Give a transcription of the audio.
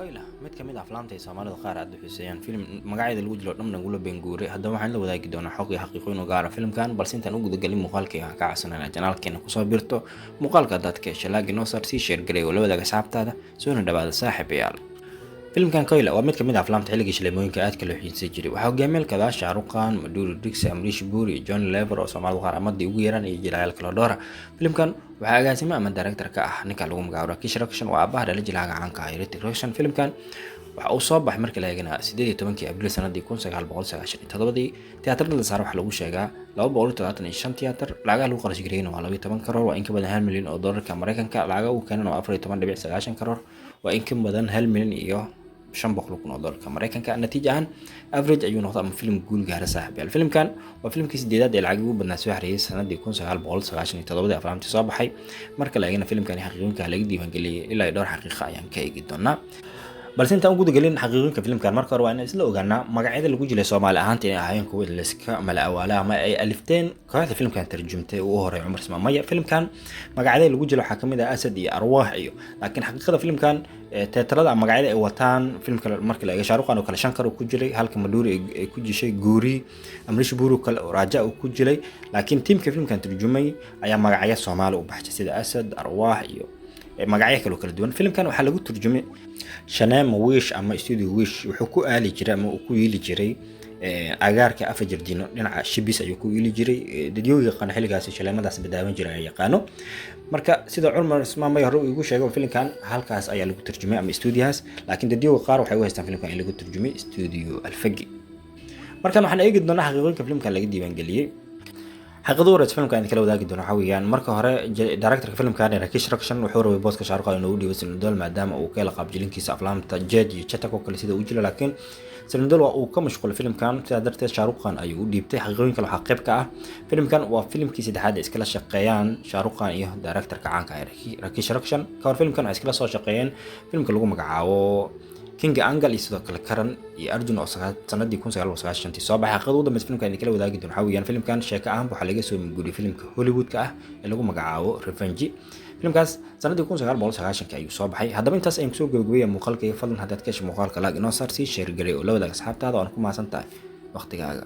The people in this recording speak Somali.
Kayla mid ka mid ah aflaamta ay Soomaalida qaar aad u xiiseeyaan film magaceeda lagu jiro dhamna gula Benguure haddaba waxaan la wadaagi doonaa xog iyo xaqiiqooyin gaar ah filmkan balse intaan u gudagalin muuqaalkii aan ka codsanayna janaalkeena ku soo birto muuqaalka dadka shalaagi noo saar si share gareey oo la wadaaga asxaabtaada soo dhawaada saaxiibayaal filmkan Kayla waa mid ka mid ah aflaamta xilligii shaleemooyinka aadka loo xiiseeyay jiray waxa hogaamiyay kala Shah Rukh Khan Madhuri Dixit Amrish Puri John Lever oo Soomaalida qaar amadii ugu yaraan iyo jilayaal kala dhowr filmkan waxa agaasima ama director ka ah ninka lagu magacaabo Rakesh Roshan waa abaha dhalajilaaga caanka ah Hrithik Roshan filmkan waxa uu soo baxay markii la eegana 18 Abriil sanadii 1997 tiyaatarada la saaray waxa lagu sheegaa 275 tiyaatar lacagaha lagu qarash gareeyay waa 12 karoor waa in ka badan 1 milyan oo doolarka Mareykanka lacagaha uu keenay waa 14.9 karoor waa in ka badan 1 milyan iyo 500 kun oo doolarka Mareykanka natiijahan average ayuu noqday ama film guul gaar ah saaxiibayaal filmkan waa filmkii sideedaad ee lacag ugu badnaa soo xareeyay sanadii 1997 aflaamtii soo baxay marka la eegana filmkan xaqiiqooyinka laga diiwaan geliyay ilaa dhowr xaqiiqo ayaan ka eegi doonaa balse intaan ugu gudagalin xaqiiqooyinka filmkan marka hore waa in isla ogaanaa magacyada lagu jilay Soomaali ahaantii inay ahaayeen kuwa la iska mala awaala ama ay alifteen kooxda filmkan tarjumtay oo horay Umar Ismaamaya filmkan magacyada lagu jilay waxa kamid ah Asad iyo Arwaax iyo laakiin xaqiiqada filmkan teatrada magacyada ay wataan filmka markii la eego Shah Rukh Khan oo kala shan kar ku jilay halka Madhuri ay ku jishay Guuri Amrish Puri kala Raja ku jilay laakiin teamka filmkan tarjumay ayaa magacyada Soomaali u baxshay sida Asad Arwaax iyo magacyo kala duwan filmkan waxa lagu turjumay Shanam Wish ama Studio Wish wuxuu ku aali jiray ama ku yeeli jiray agaarka Afajardino dhinaca Shibis ayuu ku yeeli jiray dadyoga qan xilligaas shaleemadaas badaawan jiray ay yaqaano marka sida Umar Ismaamay hore ugu sheegay filmkan halkaas ayaa lagu turjumay ama studios laakiin dadyoga qaar waxay u haystaan filmkan in lagu turjumay Studio Alfagi markan waxaan eegi doonaa xaqiiqooyinka filmkan laga diiwaan geliyay xaqadu warad filmkan kala wadaagi doona xawiyaan marka hore director filmkan Rakesh Roshan wuxuu rabay booska Shah Rukh Khan inuu dhiibo Sinadol maadaama uu kala qaab jilinkiisa aflaamta Jed iyo Chatak oo kale sida uu jilay laakiin Sinadol waa uu ka mashquul filmkan sida darteed Shah Rukh Khan ayuu u dhiibtay xaqiiqooyinka waxa qayb ka ah filmkan waa filmkii saddexaad ee iskala shaqeeyaan Shah Rukh Khan iyo directorka caanka ah Rakesh Roshan ka hor filmkan ay iskala soo shaqeeyeen filmka lagu magacaabo King Angle iyo sidoo kale Karan iyo Arjun oo sanadii 1995 soo baxay xaqadu dambe filmkan kala wadaagi doona xawiyaan filmkan sheeko ahaan waxa laga soo minguri filmka Hollywood ka ah ee lagu magacaabo Revenge filmkaas sanadii 1990 ayuu soo baxay haddaba intaas ayaan soo gabagabay muuqaalka fadlan hadaad ka hesho muuqaalka laag inoo saar si share gareey oo la wadaaga asxaabtaada oo aan ku maasantahay waqtigaaga